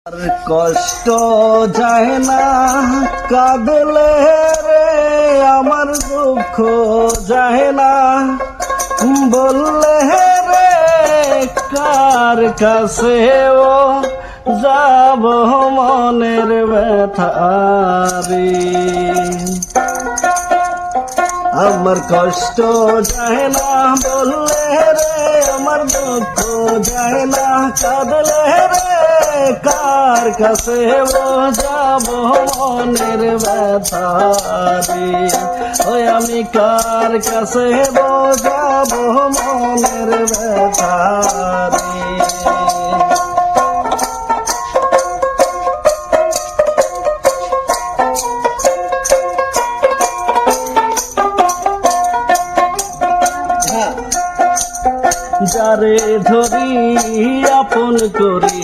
আর কষ্ট যায় না কাঁদলে রে, আমার দুঃখ যায় না বললে রে, কার কাছে ও যাব মনের ব্যথারি। আমার কষ্ট যায় না বললে রে, আমার দুঃখ যায় না কাঁদলে রে, কার কাছে যাব মনের ব্যথারি। ওই আমি কার কাছে যাব মনের ব্যথারি। যারে ধরি আপন করি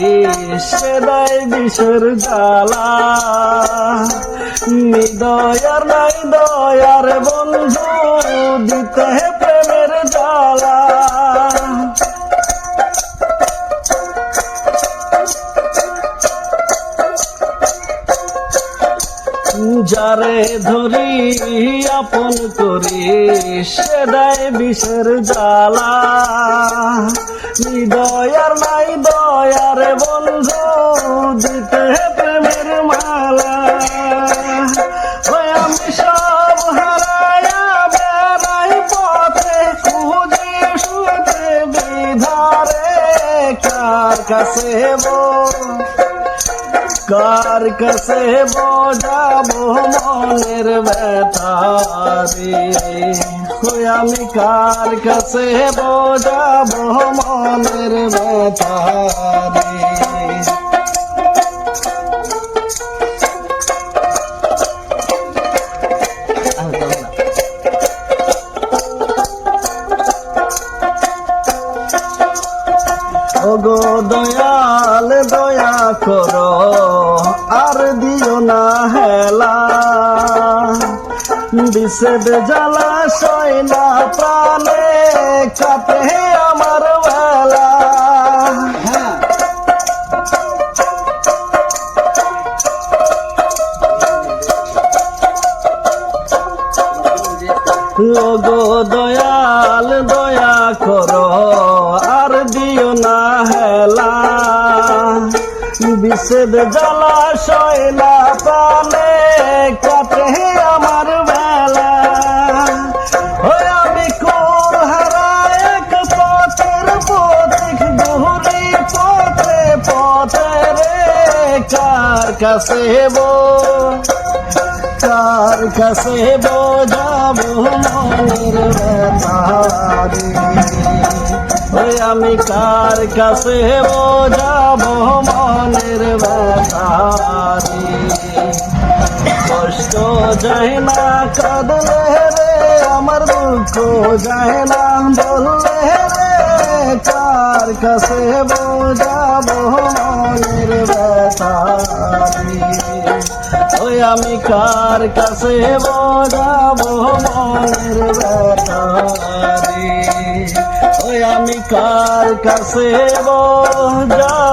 সে দেয় বিষের জ্বালা, নিদয়ার নাই দয়ার বন্ধু দিতে প্রেমের জ্বালা। যারে ধরি আপন করি সে দেয় বিষের জ্বালা, নিদয়ার নাই দয়ার বন্ধু দিতে প্রেমের মালা। আমি সব হারায়া বেড়াই পথে খুঁজি শুতে বিধারে, কার কাছে কার কাছে বোঝাবো মনের ব্যথারি। আমি কার কাছে বোঝাবো মনের ব্যথারি। ওগো দয়াল দয়া করো আর দিও না হেলা, বিষেদ জ্বালা সয় না প্রাণে কাটে আমার বেলা। ওগো দয়াল দয়া করো আর দিও না হেলা, বিষেদ জ্বালা সয় না প্রাণে কাটে আমার বেলা। আমি কোর হারায় এক পথের পথিক ঘুরি পথে পথে রে, কার কাছে কার কাছে বোঝাবো মনের ব্যথারি। আমি কার কাছে বোঝাবো মনের ব্যথারি। কষ্ট যায় না কাঁদলে রে, আমার দুঃখ যায় না বললে রে, কার কাছে বোঝাবো মনের ব্যথারি। আমি কার কাছে বোঝাবো মনের ব্যথারি। আমি কার কাছে বোঝাবো